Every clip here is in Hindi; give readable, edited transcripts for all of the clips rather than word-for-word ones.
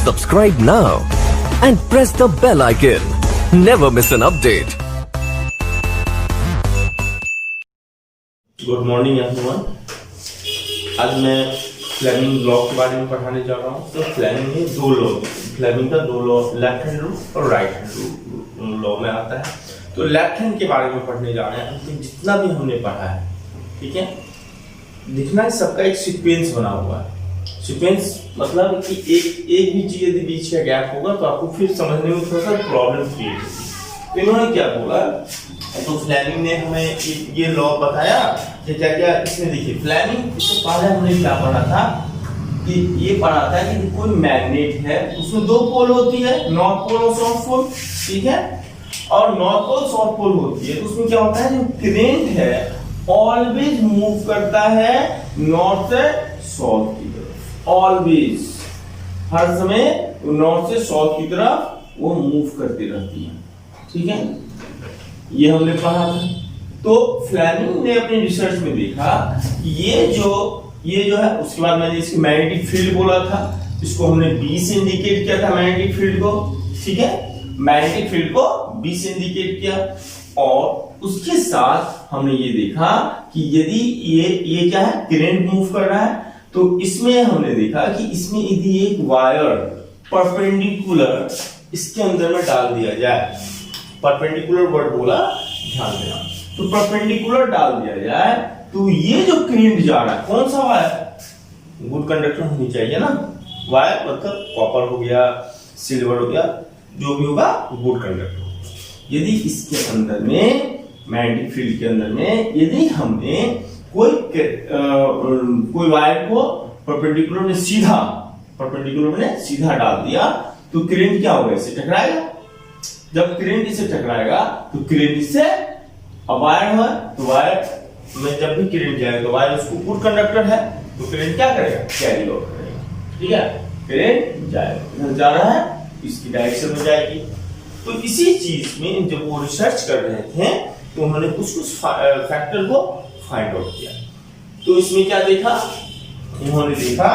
Subscribe now and press the bell icon. Never miss an update. Good morning everyone. आज मैं फ्लेमिंग लॉ के बारे में पढ़ाने जा रहा हूँ। तो फ्लेमिंग में दो लॉ, फ्लेमिंग का दो लॉ, लेफ्ट हैंड रूल और राइट हैंड लॉ में आता है। तो लेफ्ट हैंड के बारे में पढ़ने जा रहे हैं। तो जितना भी हमने पढ़ा है, ठीक है, दिखना है सबका एक सीक्वेंस बना हुआ है। सीक्वेंस मतलब कि एक भी चीज यदि बीच का गैप होगा तो आपको फिर समझने में थोड़ा सा प्रॉब्लम क्रिएट होगी। तो इन्होंने क्या बोला, तो फ्लेमिंग ने हमें ये लॉ बताया कि क्या क्या इसमें देखिए। फ्लेमिंग इससे पहले हमने क्या पढ़ा था कि ये पढ़ा था कि कोई मैग्नेट है, उसमें दो पोल होती है, नॉर्थ पोल और साउथ पोल, ठीक है। और नॉर्थ पोल साउथ पोल होती है, तो उसमें क्या होता है, जो करंट है ऑलवेज मूव करता है नॉर्थ से साउथ की तरफ। ऑलवेज, हर समय नॉर्थ से साउथ की तरफ वो मूव करती रहती है, ठीक है। ये हमने पढ़ा था। तो फ्लेमिंग ने अपने रिसर्च में देखा कि ये जो है, उसके बाद मैंने इसकी मैग्नेटिक फील्ड बोला था, इसको हमने बी से इंडिकेट किया था, मैग्नेटिक फील्ड को, ठीक है। मैग्नेटिक फील्ड को बी से इंडिकेट किया और उसके साथ हमने ये देखा कि यदि ये क्या है, करंट मूव कर रहा है, तो इसमें हमने देखा कि इसमें यदि एक वायर परपेंडिकुलर इसके अंदर में डाल दिया जाए, परपेंडिकुलर वर्ड बोला, ध्यान देना, तो परपेंडिकुलर डाल दिया जाए तो ये जो करंट जा रहा है, कौन सा वायर, गुड कंडक्टर होनी चाहिए ना, वायर मतलब कॉपर हो गया, सिल्वर हो गया, जो भी होगा गुड कंडक्टर। यदि इसके अंदर में मैग्नेटिक फील्ड के अंदर में यदि हमने कोई वायर को परपेंडिकुलर में सीधा डाल दिया तो करंट क्या होगा, इससे टकराएगा। जब करंट इसे टकराएगा तो करंट इससे, अब वायर है तो वायर में जब भी करंट जाएगा तो वायर उसको गुड कंडक्टर है, तो करंट क्या करेगा, कैरी आउट करेगा, ठीक है। करंट जाएगा, इधर जा रहा है, इसकी डायरेक्शन में जाएगी। तो इसी चीज में जब वो रिसर्च कर रहे थे तो उन्होंने कुछ फैक्टर को फाइंड आउट किया। तो इसमें क्या देखा, उन्होंने देखा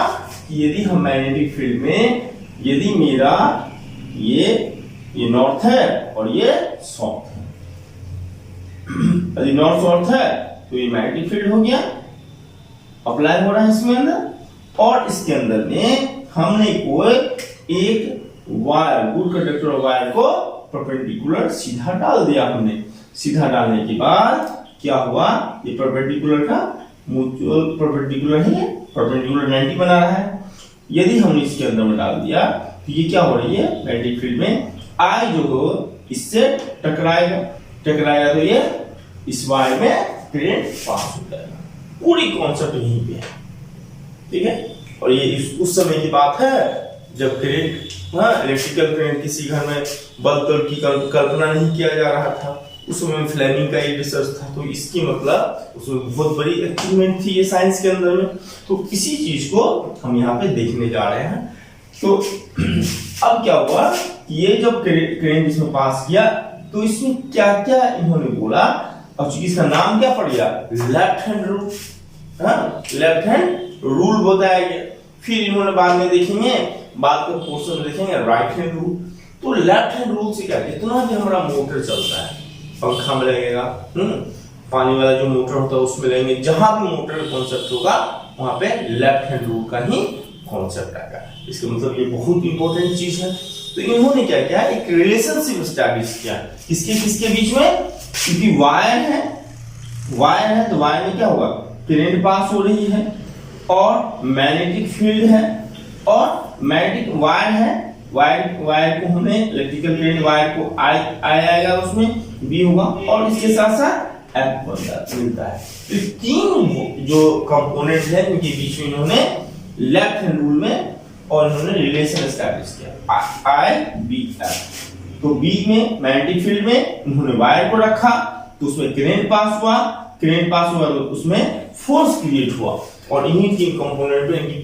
कि यदि हम मैग्नेटिक फील्ड में, यदि मेरा ये नॉर्थ है और ये साउथ है, यदि नॉर्थ साउथ है तो ये मैग्नेटिक फील्ड हो गया, अप्लाई हो रहा है इसमें अंदर। और इसके अंदर में हमने कोई एक वायर, गुड कंडक्टर वायर को परपेंडिकुलर सीधा डाल दिया हमने। सीधा डालने के बाद क्या हुआ, ये परपेंडिकुलर का म्यूचुअल परपेंडिकुलर है, परपेंडिकुलर 90 बना रहा है। यदि हमने इसके अंदर में डाल दिया तो ये क्या हो रही है, मैग्नेटिक फील्ड में आई जो हो इससे टकराएगा तो ये इस वायर में करंट पास हो जाएगा। पूरी कॉन्सेप्ट यहीं पे है, ठीक है। और ये उस समय की बात है जब करंट, इलेक्ट्रिकल करंट किसी घर में बल्ब की कल्पना नहीं किया जा रहा था, उस समय फ्लेमिंग का ये रिसर्च था। तो इसकी मतलब उसमें बहुत बड़ी अचीवमेंट थी ये साइंस के अंदर में। तो इसी चीज को हम यहाँ पे देखने जा रहे हैं। तो अब क्या हुआ, ये जब करंट इसमें पास किया तो इसमें क्या क्या इन्होंने बोला, और चूंकि इसका नाम क्या पड़ गया, left hand rule, left hand rule बताया गया। फिर इन्होंने बाद में देखेंगे, बाद के पोर्शन में देखेंगे राइट हैंड रूल। तो लेफ्ट हैंड रूल से क्या, जितना भी हमारा मोटर चलता है, पंखा में लगेगा, पानी वाला जो मोटर होता है उसमें लगेंगे, जहां भी मोटर का कॉन्सेप्ट होगा वहां पे लेफ्ट हैंड रूल का ही कॉन्सेप्ट आएगा। इसका मतलब ये बहुत इंपॉर्टेंट चीज है। तो इन्होंने क्या किया, एक रिलेशनशिप एस्टैब्लिश किया, किसके बीच में, क्योंकि वायर है तो वायर में क्या होगा, करंट पास हो रही है और मैग्नेटिक फील्ड है और मैग्नेटिक वायर है, वायर को हमने इलेक्ट्रिकल करंट वायर को आएगा, उसमें बी होगा और इसके साथ साथ एफ मिलता है। तो तीन जो कंपोनेंट है इनके बीच में इन्होंने लेफ्ट हैंड रूल में और इन्होंने रिलेशन एस्टैब्लिश किया, आई बी एफ। तो बी में मैग्नेटिक फील्ड में इन्होंने वायर को रखा तो उसमें करंट पास हुआ तो उसमें फोर्स क्रिएट हुआ। और इन्हीं तीन कंपोनेंट पे इनकी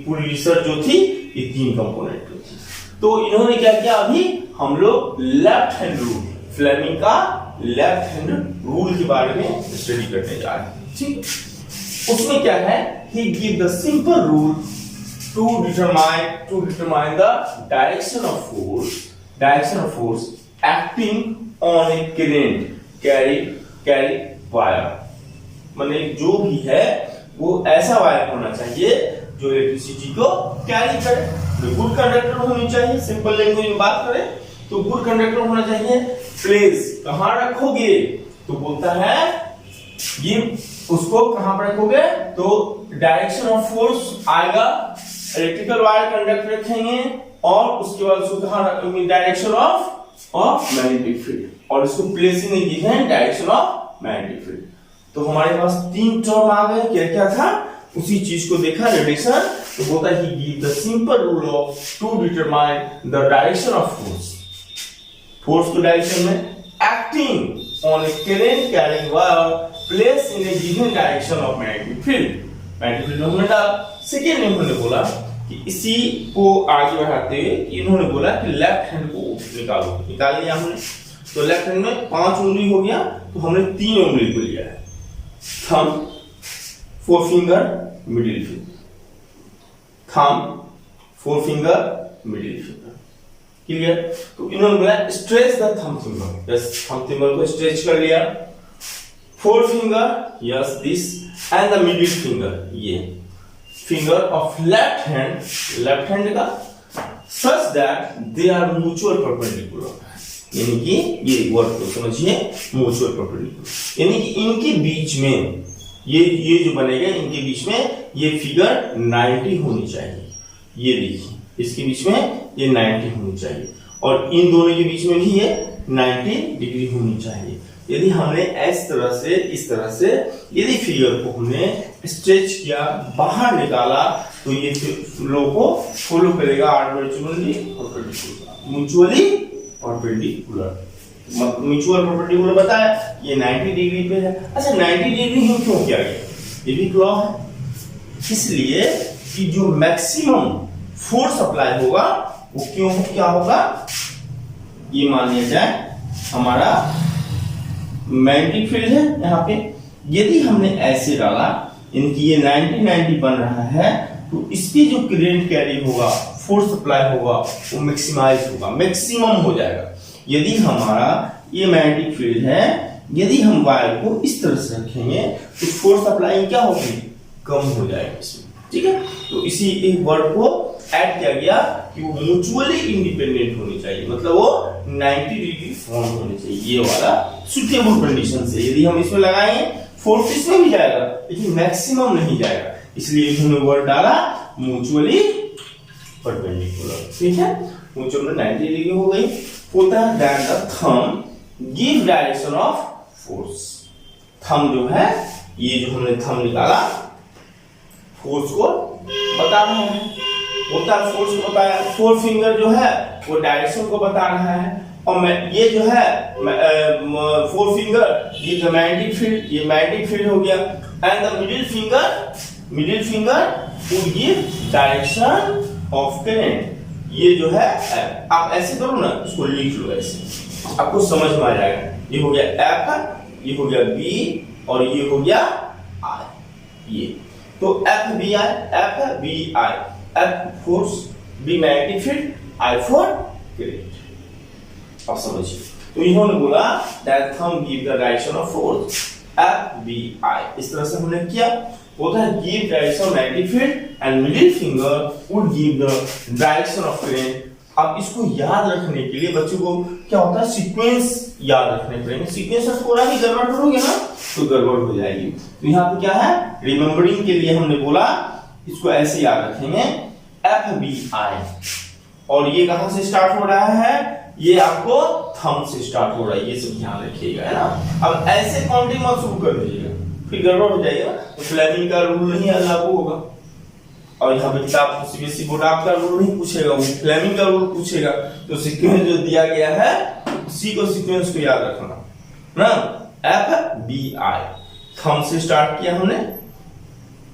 पूरी रिसर्च जो थी, ये तीन कंपोनेंट पे थी। तो इन्होंने क्या किया, अभी हम लोग लेफ्ट हैंड रूल, फ्लेमिंग का लेफ्ट हैंड रूल के बारे में स्टडी करने जा रहे हैं, ठीक। उसमें क्या है, he give the simple rule to determine the direction of force acting on a carry wire। माने जो भी है वो ऐसा वायर होना चाहिए जो इलेक्ट्रिसिटी को कैरी करे, गुड कंडक्टर होनी चाहिए। सिंपल लैंग्वेज में बात करें तो गुड कंडक्टर होना चाहिए। प्लेस कहां रखोगे तो बोलता है ये उसको कहां पर रखोगे तो डायरेक्शन ऑफ फोर्स आएगा, इलेक्ट्रिकल वायर कंडक्ट रखेंगे और उसके बाद उसको कहां रखेंगे डायरेक्शन ऑफ मैग्नेटिक फील्ड, और इसको प्लेसिंग में गिवन है डायरेक्शन ऑफ मैग्नेटिक फील्ड। तो हमारे पास 3 टर्म आ गए, क्या क्या था उसी चीज को देखा रिलेशन। तो बोलता है give the simple rule of to determine the direction of force को डायरेक्शन में acting on a current carrying wire place in a given direction of magnetic field. Magnetic field हमने डाला। सेकेंड इन्होंने बोला कि इसी को आगे बढ़ाते हुए इन्होंने बोला कि लेफ्ट हैंड को निकाल लिया हमने। तो लेफ्ट हैंड में 5 उंगली हो गया, तो हमने 3 उंगली को लिया है, thumb, forefinger, middle finger, thumb, forefinger, middle finger. Clear? तो इन्होंने बोला stretch the thumb finger, yes thumb finger को स्ट्रेच कर लिया, forefinger, yes this, and the middle finger, ये फिंगर ऑफ लेफ्ट हैंड का such that they are mutual perpendicular. यानी कि ये वर्ड को समझिए, म्यूचुअल परपेंडिकुलर, यानी कि इनके बीच में ये जो बनेगा इनके बीच में ये फिगर 90 होनी चाहिए। ये देखिए इसके बीच में ये 90 होनी चाहिए और इन दोनों के बीच में भी ये 90 डिग्री होनी चाहिए। यदि हमने इस तरह से यदि फिगर को हमने स्ट्रेच किया, बाहर निकाला, तो ये फ्लो को फॉलो करेगा म्यूचुअली परपेंडिकुलर। म्यूचुअल परपेंडिकुलर बताया ये 90 डिग्री पे है। अच्छा 90 डिग्री हम क्यों किया गया, ये भी लॉ है, इसलिए कि जो मैक्सिमम फोर्स अप्लाई होगा वो क्या होगा, ये मान लिया जाए हमारा मैग्नेटिक फील्ड है यहाँ पे। यदि हमने ऐसे डाला इनकी ये 90 बन रहा है, तो इस पे जो करंट कैरी होगा, फोर्स अप्लाई होगा, वो मैक्सिमाइज होगा, मैक्सिमम हो जाएगा। यदि हमारा ये मैग्नेटिक फील्ड है, यदि हम वायर को इस तरह से रखेंगे तो फोर्स अप्लाई क्या होगी, कम हो जाएगा इसमें। ठीक है, तो इसी एक वर्ड को ऐड किया गया कि वो म्यूचुअली इंडिपेंडेंट होनी चाहिए, मतलब वो 90 डिग्री फॉर्म होनी चाहिए। ये वाला सुटेबल कंडीशन से यदि हम इसमें लगाएंगे फोर्स इसमें भी जाएगा लेकिन मैक्सिमम नहीं जाएगा, इसलिए हमने वर्ड डाला म्यूचुअली परपेंडिकुलर। ठीक है, म्यूचुअल में 90 डिग्री हो गई। बोलता है that the thumb give direction of force. Thumb जो है, ये जो हमने थंब निकाला फोर्स को बता रहा है, होता है फोर्स को बताया। फोर फिंगर जो है वो डायरेक्शन को बता रहा है, और ये जो है फोर फिंगर ये मैग्नेटिक फील्ड, ये मैग्नेटिक फील्ड हो गया। And the middle finger would give direction of current. ये जो है आप ऐसे करो ना, इसको लिख लो ऐसे, आपको समझ में आ जाएगा। ये हो गया F, ये हो गया B और ये हो गया I। ये तो FBI, F force, B magnetic field, I for current. अब समझिए, तो इन्होंने बोला that thumb give the direction of force FBI। इस तरह से हमने किया। होता है give direction of magnetic field and middle finger would give the direction of current. अब इसको याद रखने के लिए बच्चों को क्या होता है, सीक्वेंस याद रखने पड़ेंगे। सीक्वेंस थोड़ा भी गड़बड़ करोगे ना तो गड़बड़ हो जाएगी। तो यहाँ पे क्या है, रिमेम्बरिंग के लिए हमने बोला इसको ऐसे याद रखेंगे FBI, और ये कहां से स्टार्ट हो रहा है, ये आपको थंब से स्टार्ट हो रहा है, ये सब ध्यान रखिएगा, है ना। अब ऐसे काउंटिंग मत शुरू कर दीजिएगा, फिर गड़बड़ हो जाएगा। तो फ्लेमिंग का रूल नहीं लागू होगा, और यहाँ पे किताब सीबीएसई बोर्ड आपका रूल नहीं पूछेगा, वो फ्लेमिंग का रूल पूछेगा। तो सीक्वेंस जो दिया गया है उसी को सीक्वेंस को याद रखना ना। FBI थंब से स्टार्ट किया हमने,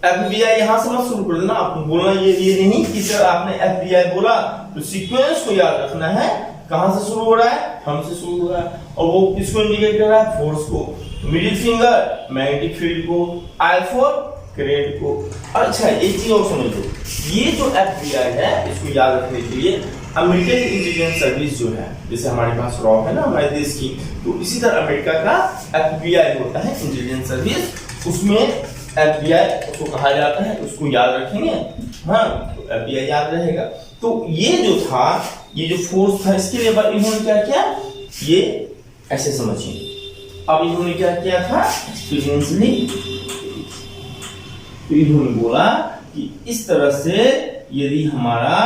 FBI यहां से मत शुरू कर देना, आपको बोलना ये नहीं कि सर आपने FBI बोला, तो सीक्वेंस को याद रखना है। कहां से शुरू हो रहा है, थंब से शुरू हो रहा है, और वो किसको इंडिकेट कर रहा है, फोर्स को। मिडिल फिंगर मैग्नेटिक फील्ड को, I फॉर करंट को। अच्छा एक चीज और समझ लो, ये जो FBI है इसको याद रखने के लिए अमेरिकन इंटेलिजेंस सर्विस जो है, जैसे हमारे पास रॉ है ना हमारे देश की, तो इसी तरह अमेरिका का FBI होता है इंटेलिजेंस सर्विस, उसमें FBI उसको कहा जाता है, उसको याद रखेंगे। हाँ तो FBI याद रहेगा। तो ये जो था, ये जो फोर्स था, इसके लिए इन्होंने क्या किया, ये ऐसे समझिए। अब इन्होंने क्या किया था, एक्सपीरियंसली, तो इन्होंने बोला कि इस तरह से यदि हमारा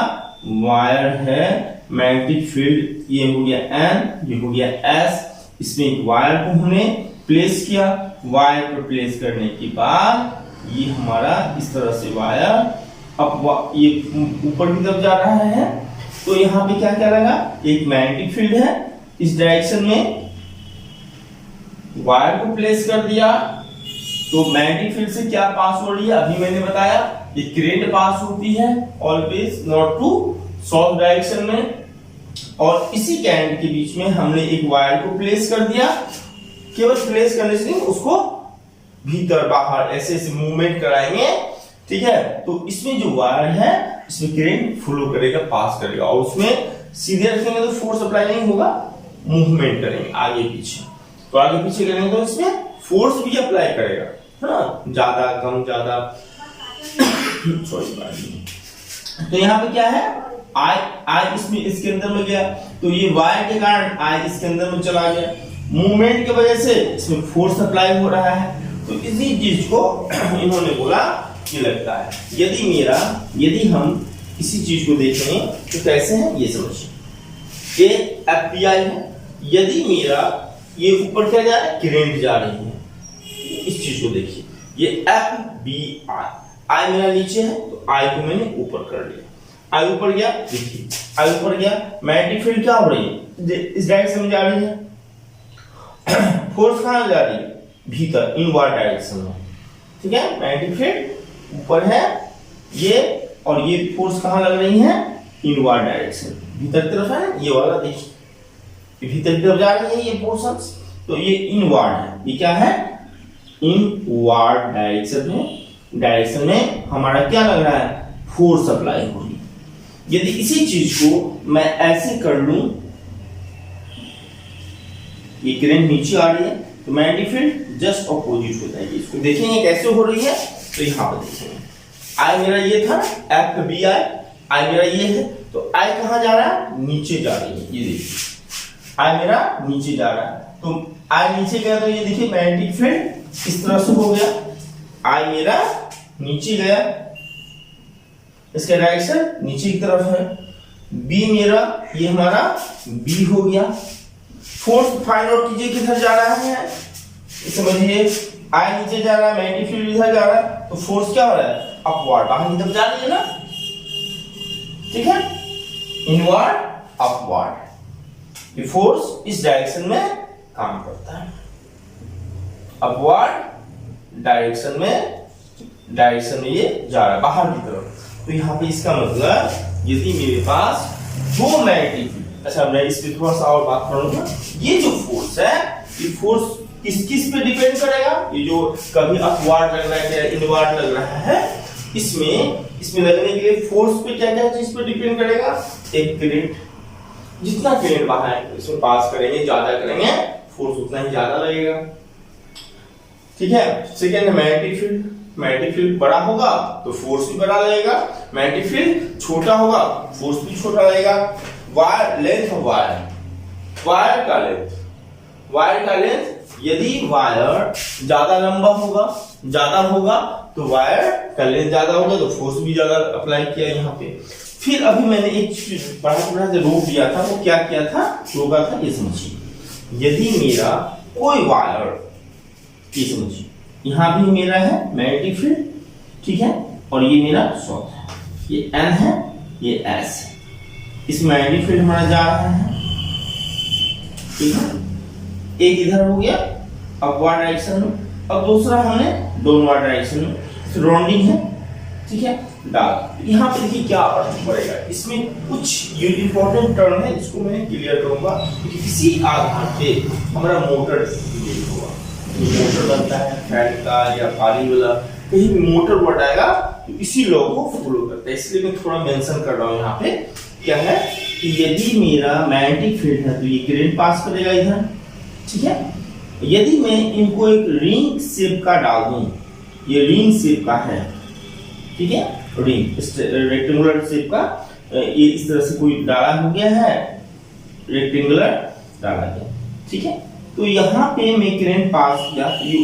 वायर है, मैग्नेटिक फील्ड ये हो गया N, ये हो गया S, इसमें एक वायर को हमने प्लेस किया, वायर पर प्लेस करने के बाद ये हमारा इस तरह से वायर अब ये ऊपर की तरफ जा रहा है, तो यहाँ पे क्या क्या लगा, एक मैग्नेटिक फील्ड है, इस डायरेक्शन में वायर को प्लेस कर दिया, तो मैग्नेटिक फील्ड से क्या पास हो रही है, अभी मैंने बताया ये करंट पास होती है always not to south direction में, और इसी करंट के बीच में हमने एक वायर को प्लेस कर दिया, केवल प्लेस करने से नहीं उसको भीतर बाहर ऐसे ऐसे मूवमेंट कराएंगे, ठीक है। तो इसमें जो वायर है इसमें करंट फ्लो करेगा, पास करेगा, और उसमें सीधे रखेंगे तो फोर्स अप्लाई नहीं होगा, मूवमेंट करेंगे आगे पीछे, तो आगे पीछे करेंगे तो इसमें फोर्स भी अप्लाई करेगा, है ना, ज्यादा कम ज्यादा तो यहाँ पे क्या है, आई इसमें इसके अंदर में गया, तो ये वायर के कारण आई इसके अंदर में चला गया, मूवमेंट की वजह से इसमें फोर्स अप्लाई हो रहा है। तो इसी चीज को इन्होंने बोला कि लगता है यदि हम इसी चीज को देखें तो कैसे है ये समझिए। ये FBI है, यदि मेरा ये ऊपर क्या जा रहा है, करंट जा रही है, इस चीज को देखिए, ये FBI, आई मेरा नीचे है तो आई को मैंने ऊपर कर लिया, आई ऊपर गया, देखिए आई ऊपर गया, मैग्नेटिक फील्ड क्या हो रही है, इस डायरेक्शन में जा रही है, फोर्स कहां जा रही है, भीतर इनवर्ड डायरेक्शन में, ठीक है, मैग्नेटिक फील्ड ऊपर है ये, और ये फोर्स कहां लग रही है, इनवर्ड डायरेक्शन, भीतर की तरफ है, ये वाला देखिए भीतर की तरफ जा रही है ये पोर्शंस, तो ये इनवर्ड है, ये क्या है, इनवर्ड डायरेक्शन में हमारा क्या लग रहा है, फोर्स अप्लाई हो रही है। यदि इसी चीज को मैं ऐसे कर लूं, ये करंट नीचे आ रही है, तो मैग्नेटिक फील्ड जस्ट अपोजिट हो जाएगी, इसको देखेंगे कैसे हो रही है, तो यहां पर देखेंगे, आई मेरा ये था FBI, आई मेरा ये है, तो आई कहां जा रहा है, नीचे जा रही है, ये देखिए आई मेरा नीचे जा रहा है, तो आई नीचे गया तो ये देखिए मैग्नेटिक फील्ड इस तरह से हो गया, आई मेरा नीचे गया, इसका डायरेक्शन नीचे की तरफ है, बी मेरा ये हमारा बी हो गया, फोर्स फाइंड आउट कीजिए किधर जा रहा है, समझिए आई नीचे जा रहा है, मैग्नेटिक फील्ड इधर जा रहा है, तो फोर्स क्या हो रहा है, अपवर्ड, बाहर की तरफ जा रही है ना, ठीक है, इनवर्ड अपवर्ड, ये फोर्स इस डायरेक्शन में काम करता है, अपवर्ड डायरेक्शन में ये जा रहा है बाहर की तरफ, तो यहाँ पे इसका मतलब यदि मेरे पास दो मैग्नेटिक, अच्छा मैं इस पे थोड़ा सा और बात करूंगा, ये जो फोर्स है, ये फोर्स किस पे डिपेंड करेगा, ये जो कभी अपवर्ड लग रहा है या इनवर्ड लग रहा है, इसमें लगने के लिए फोर्स पे क्या क्या चीज पे डिपेंड करेगा, एक करंट, जितना करंट बाहर इसमें पास करेंगे, ज्यादा करेंगे, फोर्स उतना ही ज्यादा लगेगा, ठीक है। सेकेंड है मैग्नेटिक फील्ड बड़ा होगा तो फोर्स भी बड़ा लगेगा, मैग्नेटिक फील्ड छोटा होगा फोर्स भी छोटा लगेगा। वायर लेंथ ऑफ वायर का लेंथ, यदि वायर ज्यादा लंबा होगा तो वायर का लेंथ ज्यादा होगा, तो फोर्स भी ज्यादा अप्लाई किया यहाँ पे। फिर अभी मैंने एक चीज बड़ा रोक दिया था, वो क्या किया था, रोका था, ये समझिए, यदि मेरा कोई वायर, ये समझिए यहाँ भी मेरा है मैग्नेटिक फील्ड, ठीक है, और ये मेरा सॉर्ट है, ये N है, ये S है, इस मैग्नेटिक फील्ड हमारा जा रहा है, ठीक है, एक इधर हो गया अपवर्ड डायरेक्शन में, और दूसरा हमने डाउनवर्ड डायरेक्शन में, सराउंडिंग है, ठीक है, डाल। यहाँ पे देखिए क्या फर्क पड़ेगा, इसमें कुछ इंपॉर्टेंट टर्म है, इसको मैं क्लियर करूंगा, क्योंकि इसी आधार पे हमारा मोटर बनता है, फैन का या पानी वाला कहीं भी मोटर वर्ड आएगा तो इसी लॉ को फॉलो करता है, इसलिए मैं थोड़ा मेंशन कर रहा हूं यहाँ पे। क्या है कि यदि मेरा मैग्नेटिक फील्ड है तो ये करंट पास करेगा इधर, ठीक है। यदि मैं इनको एक रिंग शेप का डाल दूं, ये रिंग शेप का है, ठीक है, रिंग रेक्टेंगुलर शेप का, ये इस तरह से कोई डाला हो गया है, रेक्टेंगुलर डाला गया, ठीक है। तो यहाँ पे मैं करंट पास किया, ये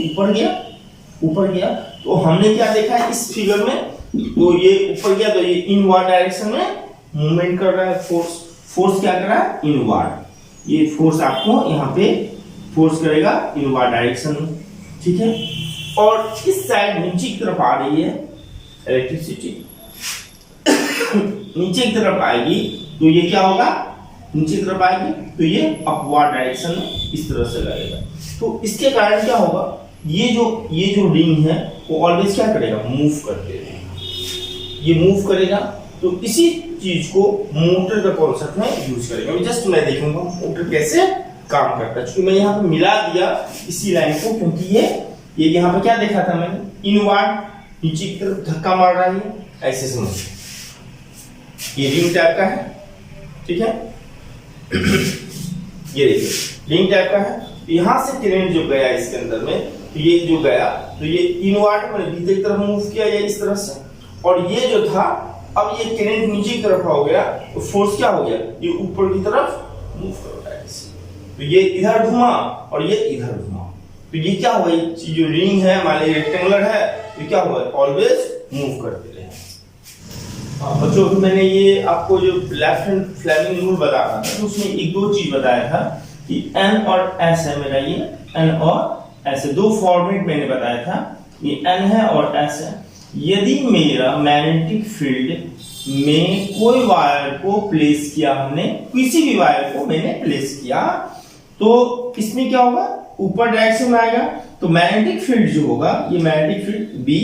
ऊपर गया, तो हमने क्या देखा है इस फिगर में, तो ये ऊपर गया तो ये इनवर्ड डायरेक्शन में मूवमेंट कर रहा है, फोर्स क्या कर रहा है, इनवर्ड। ये फोर्स आपको यहाँ पे फोर्स करेगा इनवर्ड डायरेक्शन में, ठीक है। और इस साइड नीचे की तरफ आ रही है इलेक्ट्रिसिटी, नीचे की तरफ आएगी तो ये क्या होगा, नीचे की तरफ आएगी तो ये अपवर्ड डायरेक्शन में इस तरह से लगेगा। तो इसके कारण क्या होगा, ये जो रिंग है वो ऑलवेज क्या करेगा, मूव करते रहेगा, ये मूव करेगा। तो इसी चीज को मोटर का कॉन्सेप्ट में यूज करेगा। जस्ट मैं देखूंगा मोटर कैसे काम करता है, क्योंकि मैं यहाँ पे मिला दिया इसी लाइन को, क्योंकि ये यहाँ पे क्या देखा था मैंने, इनवर्ड नीचे की तरफ धक्का मार रहा है, ऐसे समझ, ये रिंग टाइप का है, ठीक है। ये देखिए रिंग टाइप का है, यहां से करंट जो गया इसके अंदर में, तो ये जो गया तो ये इनवर्ड में भीतर की तरफ मूव किया या इस तरह से, और ये जो था अब ये करंट नीचे की तरफ हो गया तो फोर्स क्या हो गया, ये ऊपर की तरफ मूव कर रहा है, तो ये इधर घुमा और ये इधर घुमा, तो ये क्या हुआ, ये जो रिंग है मान लीजिए रेक्टेंगुलर है, तो क्या हुआ, ऑलवेज मूव करते रहे। बच्चों मैंने ये आपको जो लेफ्ट हैंड फ्लेमिंग रूल बताया था तो उसमें एक दो चीज बताया था कि एन और एस है मेरा, ये एन और एस है, दो फॉर्मेट मैंने बताया था, ये एन है और एस है। यदि मेरा मैग्नेटिक फील्ड में कोई वायर को प्लेस किया, हमने किसी भी वायर को मैंने प्लेस किया, तो इसमें क्या होगा, ऊपर डायरेक्शन में आएगा, तो मैग्नेटिक फील्ड जो होगा ये मैग्नेटिक फील्ड बी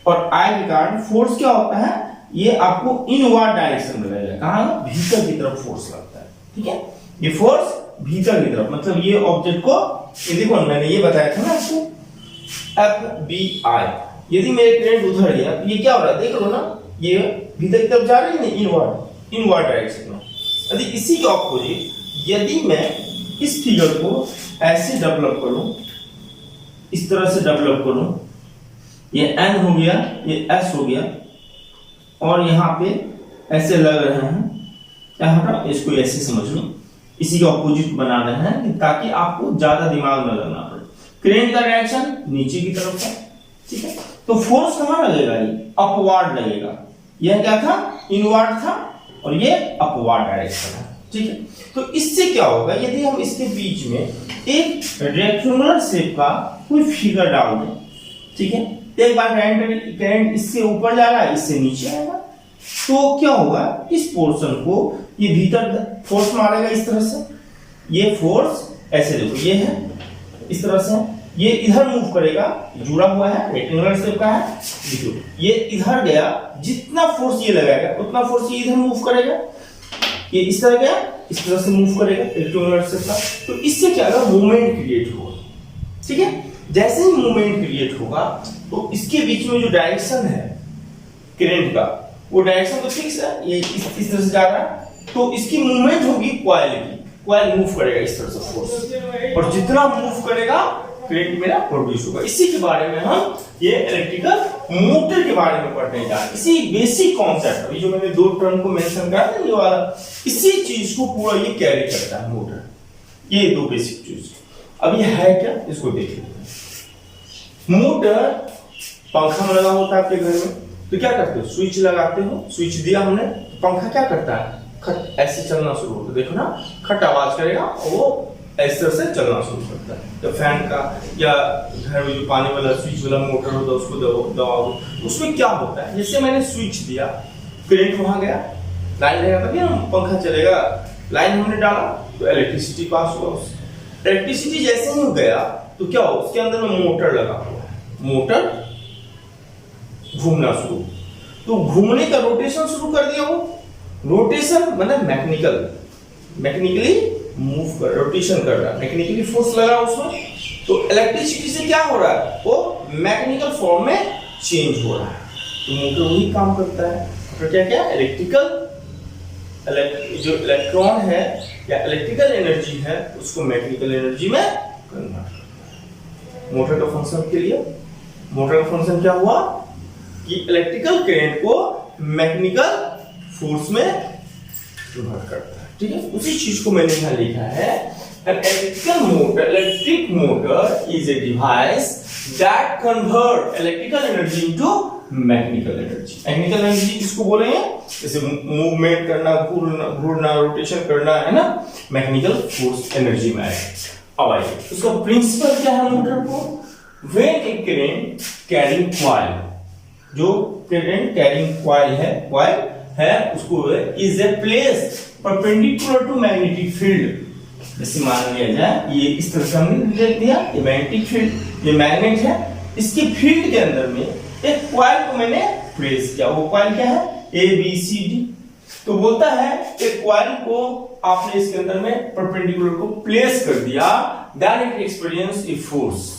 और आई के कारण फोर्स क्या होता है, ये आपको इनवर्ड डायरेक्शन में लगेगा, कहां, भीतर की तरफ फोर्स लगता है, ठीक है। ये फोर्स भीतर की तरफ, मतलब ये ऑब्जेक्ट को, ये देखो मैंने ये बताया था ना आपको, एफ बी आई, यदि मेरे करंट उधर गया तो ये क्या हो रहा है, देख लो ना, ये भीतर की तरफ जा रही है ना, इनवर्ड डायरेक्शन में। यदि इसी के ऑपोजिट, यदि मैं इस फिगर को ऐसे डेवलप करूं, इस तरह से डेवलप करूं, ये एन हो गया, ये एस हो गया, और यहाँ पे ऐसे लग रहे हैं, क्या होगा, इसको ऐसे समझ लो, इसी के ऑपोजिट बना रहे हैं ताकि आपको ज्यादा दिमाग न लगना पड़े। करंट का डायरेक्शन नीचे की तरफ है, ठीक है, तो फोर्स कहां लगेगा, ये अपवर्ड लगेगा, यह क्या था, इनवर्ड था, और ये अपवर्ड डायरेक्शन है, ठीक है। तो इससे क्या होगा, यदि हम इसके बीच में एक रेक्टेंगुलर शेप का कोई फिगर डाल दें, ठीक है, एक बार करंट इससे ऊपर जा रहा है, इससे नीचे आएगा, तो क्या होगा, इस पोर्शन को ये भीतर फोर्स मारेगा इस तरह से, ये फोर्स ऐसे देखो, ये है इस तरह से, ये इधर मूव करेगा, जुड़ा हुआ है, रेक्टेंगुलर शेप का है, देखो ये इधर गया, जितना फोर्स ये लगाएगा उतना फोर्स ये इधर मूव करेगा, ये इस तरह गया, इस तरह से मूव करेगा रेक्टेंगुलर शेप का, तो इससे क्या होगा, मूवमेंट क्रिएट होगा, ठीक है। जैसे ही मूवमेंट क्रिएट होगा तो इसके बीच में जो डायरेक्शन है करंट का, वो डायरेक्शन तो फिक्स है, ये इस तरह से जा रहा है, तो इसकी मूवमेंट होगी कॉइल की, कॉइल मूव करेगा इस तरह से फोर्स, और जितना मूव करेगा करंट मेरा प्रोड्यूस होगा। इसी के बारे में हम ये इलेक्ट्रिकल मोटर के बारे में पढ़ने जा रहे हैं, इसी बेसिक कॉन्सेप्ट, अभी जो मैंने दो टर्म को मेंशन करा था ये वाला, इसी चीज को पूरा ये कैरी करता है मोटर, ये दो बेसिक चीज। अब ये है क्या, इसको देखिए, मोटर पंखा में लगा होता है आपके घर में, तो क्या करते हो, स्विच लगाते हो, स्विच दिया हमने, पंखा क्या करता है, खट ऐसे चलना शुरू होता है, देखो ना, खट आवाज करेगा और वो इस तरह से चलना शुरू करता है। तो फैन का या घर में जो पानी वाला स्विच वाला मोटर होता है उसको दबाओ, उसमें क्या होता है, जैसे मैंने स्विच दिया, करंट वहां गया, लाइन रहेगा तभी ना पंखा चलेगा, लाइन हमने डाला तो इलेक्ट्रिसिटी पास हुआ, इलेक्ट्रिसिटी जैसे ही गया तो क्या हो, उसके अंदर में मोटर लगा हुआ है, मोटर घूमना शुरू, तो घूमने का रोटेशन शुरू कर दिया, वो रोटेशन मतलब मैकेनिकली मूव कर, रोटेशन कर रहा है, मैकेनिकली फोर्स लगा उसमें, तो इलेक्ट्रिसिटी से क्या हो रहा है, वो मैकेनिकल फॉर्म में चेंज हो रहा है, तो मोटर वही काम करता है। तो क्या क्या इलेक्ट्रिकल जो इलेक्ट्रॉन है या इलेक्ट्रिकल एनर्जी है उसको मैकेनिकल एनर्जी में कन्वर्ट करता है। मोटर का फंक्शन के लिए मोटर का फंक्शन क्या हुआ कि इलेक्ट्रिकल करंट को मैकेनिकल फोर्स में कन्वर्ट करता है। ठीक है, उसी चीज को मैंने यहाँ लिखा है, an electric motor is a device that convert electrical energy into mechanical energy. Mechanical energy किसको बोलेंगे, जैसे मूवमेंट करना, घूरना, रोटेशन करना, है ना, मैकेनिकल फोर्स एनर्जी में आएगा। अब आइए उसका प्रिंसिपल क्या है मोटर को, when a current carrying coil, जो करंट कैरिंग कॉइल है उसको is a place perpendicular to magnetic field. जैसे मान लिया जाए ये इस तरह से हमने लिख दिया, ये मैग्नेटिक फील्ड, ये मैग्नेट है, इसके फील्ड के अंदर में एक कॉइल को मैंने प्लेस किया। वो कॉइल क्या है, ए बी सी डी। तो बोलता है एक कॉइल को आपने इसके अंदर में परपेंडिकुलर को प्लेस कर दिया, then it experience a force,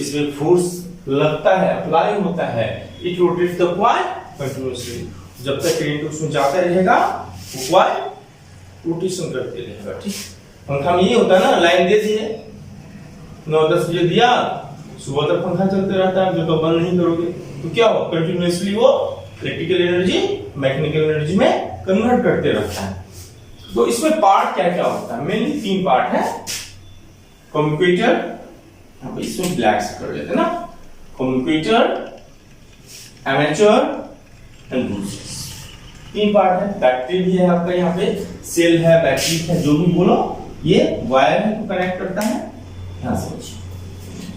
इसमें फोर्स लगता है, अप्लाई होता है, it rotates the coil continuously. जब तक करंट उसमें जाता रहेगा वो कॉइल रोटेशन करते रहेगा। ठीक, पंखा में ये होता है ना, लाइन दे दिए 9-10 बजे दिया, सुबह तक पंखा चलते रहता है, जब तक बंद नहीं करोगे तो क्या हो, कंटिन्यूअसली वो इलेक्ट्रिकल एनर्जी मैकेनिकल एनर्जी में कन्वर्ट करते रहता है। तो इसमें पार्ट क्या क्या होता है, मेनली 3 पार्ट है, कम्यूटेटर, अब इसमें ब्लैक से कर लेते हैं ना, commutator, amateur and bruises, 3 part है। बैटरी भी है आपका, यहाँ पे सेल है, बैटरी है, जो भी बोलो, ये वायर को कनेक्ट करता है, यहाँ समझिए।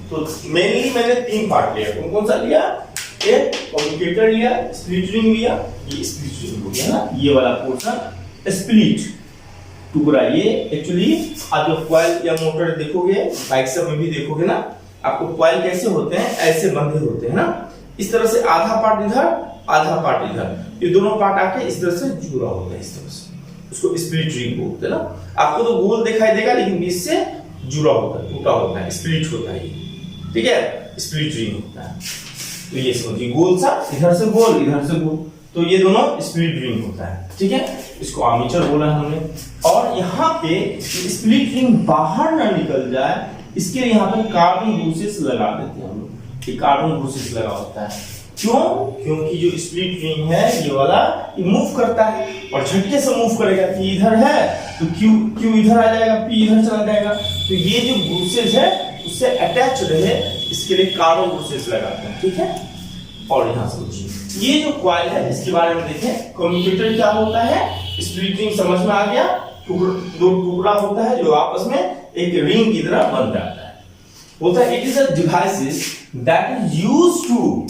तो मेनली मैंने 3 पार्ट लिया, कौन कौन सा लिया, एक कम्यूटेटर लिया, स्प्लिट रिंग लिया, ये स्प्लिट रिंग हो गया ना, ये वाला पोर्शन स्प्लिट टुकड़ा, ये एक्चुअली आप जो कॉइल या मोटर देखोगे, बाइक सब में भी देखोगे ना, आपको कॉइल कैसे होते हैं, ऐसे बंधे होते हैं ना, इस तरह से आधा पार्ट इधर, आधा पार्ट इधर, ये दोनों पार्ट आके इस तरह से जुड़ा होता है, इस तरह से, उसको स्प्लिट रिंग बोलते हैं ना। आपको तो गोल दिखाई देगा लेकिन बीच से जुड़ा होता है, टूटा होता है, स्प्लिट होता है, ठीक है, स्प्लिट रिंग होता है। तो ये समझिए, गोल सा, इधर से गोल, इधर से गोल, तो ये दोनों स्प्लिट रिंग होता है। ठीक है, इसको आर्मेचर बोला हमने। और यहाँ पे स्प्लिट रिंग बाहर ना निकल जाए, इसके लिए यहाँ पे कार्बन ब्रूसेस लगा देते हैं हम लोग, ये कार्बन ब्रूसेस लगा होता है। क्यों, क्योंकि जो स्प्लिट रिंग है ये वाला, ये मूव करता है और झटके से मूव करेगा, कि इधर है तो क्यू इधर आ जाएगा, पी इधर चला जाएगा, तो ये जो ब्रूसेस है उससे अटैच रहे, इसके लिए कार्बन ब्रूसेस लगाते हैं। ठीक है, और यहाँ समझिए, ये जो कॉइल है इसके बारे में देखें, कम्यूटेटर क्या होता है, स्प्लिट रिंग समझ में आ गया, दो टुकड़ा होता है जो आपस में एक रिंग की तरह बन जाता है, होता है। It is a devices that is used to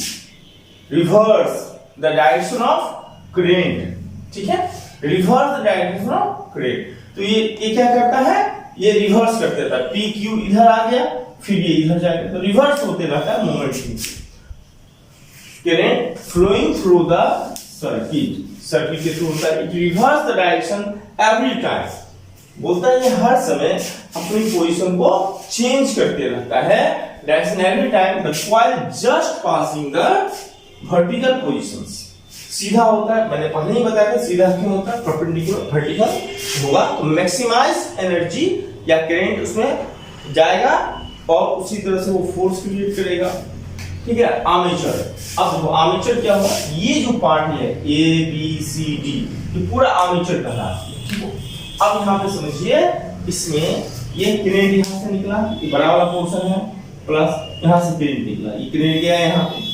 reverse the direction of current. ठीक है, reverse the direction of current, तो ये क्या करता है, ये रिवर्स कर देता है, पी क्यू इधर आ गया, फिर ये इधर जाएगा, तो रिवर्स होते रहता है moment. Current flowing through the circuit के थ्रू होता है, it reverse the direction every time, बोलता है ये हर समय अपनी पोजीशन को चेंज करते रहता है, direction every time the coil just passing the vertical positions. सीधा होता है, मैंने पहले ही बताया था, सीधा क्यों होता है, परपेंडिकुलर वर्टिकल होगा तो मैक्सिमाइज एनर्जी या करंट उसमें जाएगा और उसी तरह से वो फोर्स क्रिएट करेगा। ठीक है, आर्मेचर, अब आर्मेचर क्या हुआ, ये जो पार्ट है ए बी सी डी, ये पूरा आर्मेचर कहलाता है। ठीक है, अब यहाँ पे समझिए, इसमें ये करंट यहाँ से निकला, ये बड़ा वाला पोर्शन है, प्लस यहाँ से करंट निकला, ये करंट गया यहाँ पे,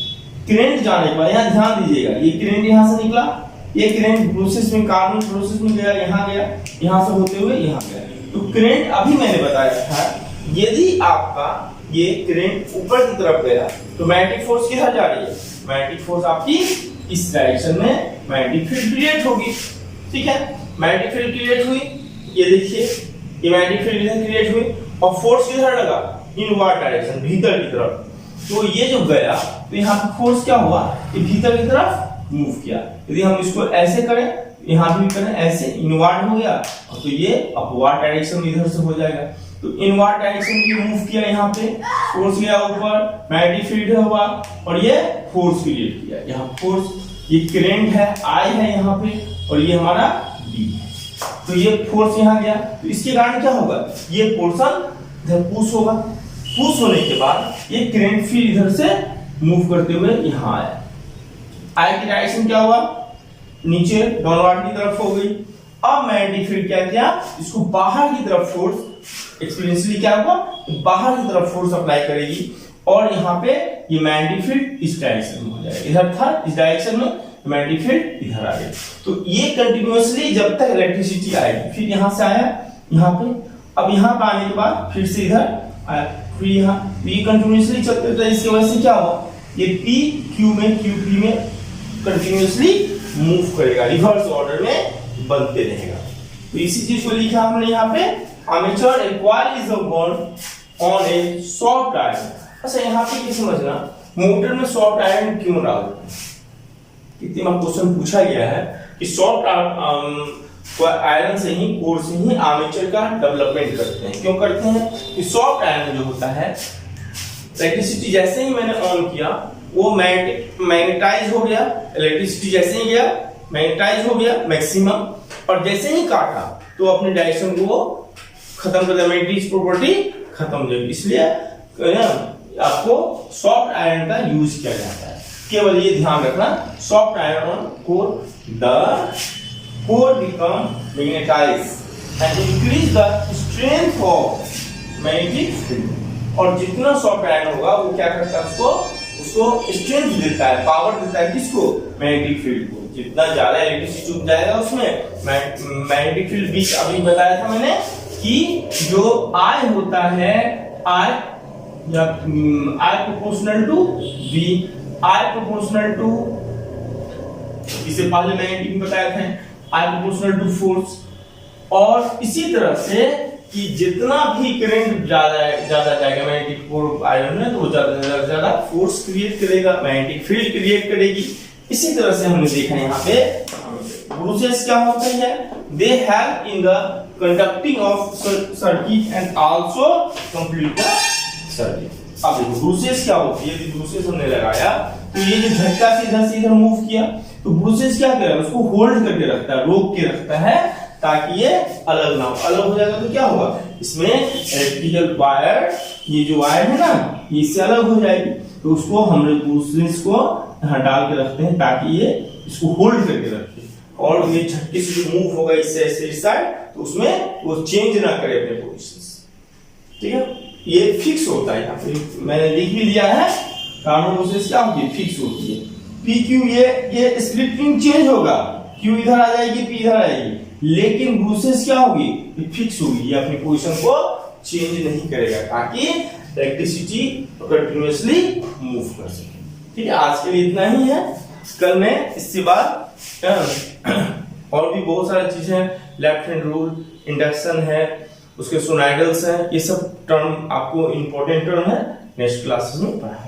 करंट जाने के बाद यहाँ ध्यान दीजिएगा, ये करंट यहाँ से निकला, ये करंट प्रोसेस में, कार्बन प्रोसेस में गया, यहाँ से होते हुए यहाँ गया। तो करंट अभी मैंने बताया था, यदि आपका ये करंट ऊपर की तरफ गया तो मैग्नेटिक फोर्स किधर जा रही है, मैग्नेटिक फोर्स आपकी इस डायरेक्शन में मैग्नेटिक फील्ड क्रिएट होगी। ठीक है, मैग्नेटिक फील्ड क्रिएट हुई, ये देखिए, ये मैग्नेटिक फील्ड इधर क्रिएट हुई और फोर्स किधर लगा, इनवर्ड डायरेक्शन, भीतर की तरफ। तो ये जो गया तो यहाँ पे फोर्स क्या हुआ, ये भीतर की तरफ मूव किया। यदि हम इसको ऐसे करें, यहाँ भी करें ऐसे, इनवर्ड हो गया, तो ये अपवर्ड डायरेक्शन इधर से हो जाएगा। तो इनवर्ड डायरेक्शन में मूव किया, यहाँ पे फोर्स गया ऊपर, मैग्नेटिक फील्ड हुआ और ये फोर्स क्रिएट किया। यहाँ फोर्स, ये करंट है I है यहाँ पे और ये हमारा B है। तो ये फोर्स यहाँ गया, तो इसके कारण क्या होगा, ये पोर्शन इधर पुश होगा, पुश होने के बाद ये करंट फील्ड इधर से मूव करते हुए यहाँ आया। I की डायरेक्शन क्या हुआ, नीचे डाउनवर्ड की तरफ हो गई। अब मैग्नेटिक फील्ड क्या किया, इसको बाहर की तरफ फोर्स, एक्सपीरियंसली क्या हुआ, बाहर की तरफ फोर्स अप्लाई करेगी और यहाँ पे ये मैग्नेटिक फील्ड इस डायरेक्शन में हो जाएगा। इधर था इस डायरेक्शन में, मैग्नेटिक फील्ड इधर आ गया। तो ये कंटिन्यूअसली जब तक इलेक्ट्रिसिटी आएगी, फिर यहाँ से आया यहाँ पे, अब यहाँ पे आने के बाद फिर से इधर आया, फिर यहाँ, ये कंटिन्यूअसली चलते रहता है। इसकी वजह से क्या हुआ, ये P Q में, Q P में कंटिन्यूअसली मूव करेगा, रिवर्स ऑर्डर में बनते रहेगा। तो इसी चीज को लिखा हमने यहाँ पे, armature A coil is bound on A soft iron. अच्छा यहाँ पे ये समझना, मोटर में सॉफ्ट आयरन क्यों डालते हैं, कितनी बार क्वेश्चन पूछा गया है कि सॉफ्ट आयरन से ही, कोर से ही आर्मेचर का डेवलपमेंट करते हैं। क्यों करते हैं कि सॉफ्ट आयरन जो होता है, इलेक्ट्रिसिटी जैसे ही मैंने ऑन किया वो मैग्नेटाइज हो गया, इलेक्ट्रिसिटी जैसे ही गया मैग्नेटाइज हो गया मैक्सिमम, और जैसे ही काटा तो अपने डायरेक्शन को खत्म कर दिया, मैग्नेटिक प्रॉपर्टी खत्म हो जाएगी। इसलिए आपको सॉफ्ट आयरन का यूज किया जाता है। केवल ये ध्यान रखना, soft iron on core, the core become magnetize and increase the strength of magnetic field. और जितना सॉफ्ट आयरन होगा वो क्या करता है, उसको स्ट्रेंथ देता है, पावर देता है, किसको, मैग्नेटिक फील्ड को। जितना ज्यादा इलेक्ट्रिसिटी चुप जाएगा उसमें मैग्नेटिक फील्ड बीच, अभी बताया था मैंने कि जो I होता है, I proportional to V, I proportional to, इसे पहले मैग्नेटिक में बताया था, I प्रोपोर्शनल टू फोर्स। और इसी तरह से कि जितना भी करंट ज्यादा जाएगा मैग्नेटिक आयरन में, तो वो ज्यादा फोर्स क्रिएट करेगा, मैग्नेटिक फील्ड क्रिएट करेगी। इसी तरह से हमने देखा यहाँ पे ब्रूसेस क्या होते हैं, they help in the conducting of circuit and also complete the circuit. अब देखो ब्रूसेस क्या होती है, ब्रूसेस हमने लगाया तो ये जो झटका से इधर मूव किया, तो ब्रूसेस क्या करेगा, उसको होल्ड करके रखता है, रोक के रखता है ताकि ये अलग ना हो। अलग हो जाएगा तो क्या होगा, इसमें इलेक्ट्रिकल वायर, ये जो वायर है ना, ये इससे अलग हो जाएगी। तो उसको हम लोग ब्रूसेस को यहाँ डाल के रखते हैं ताकि ये इसको होल्ड करके रखे, और ये झटके से जो मूव होगा इससे इस साइड, तो उसमें वो चेंज ना करे अपने पोजीशन। ठीक है, ये फिक्स होता है। यहाँ पे मैंने लिख भी लिया है, कार्बन ब्रूसेस क्या होती है, फिक्स होती है। पी क्यू, ये स्प्लिटिंग चेंज होगा, क्यू इधर आ जाएगी, पी इधर आ जाएगी, लेकिन ब्रूसेस क्या होगी, ये फिक्स होगी, ये अपनी पोजीशन को चेंज नहीं करेगा ताकि इलेक्ट्रिसिटी कंटिन्यूअसली मूव कर सके। ठीक है, आज के लिए इतना ही है। कल मैं इसके बाद और भी बहुत सारी चीजें, लेफ्ट हैंड रूल, इंडक्शन है, उसके सोनाइडल्स हैं, ये सब टर्म आपको इंपॉर्टेंट टर्म है, नेक्स्ट क्लासेस में पढ़ा।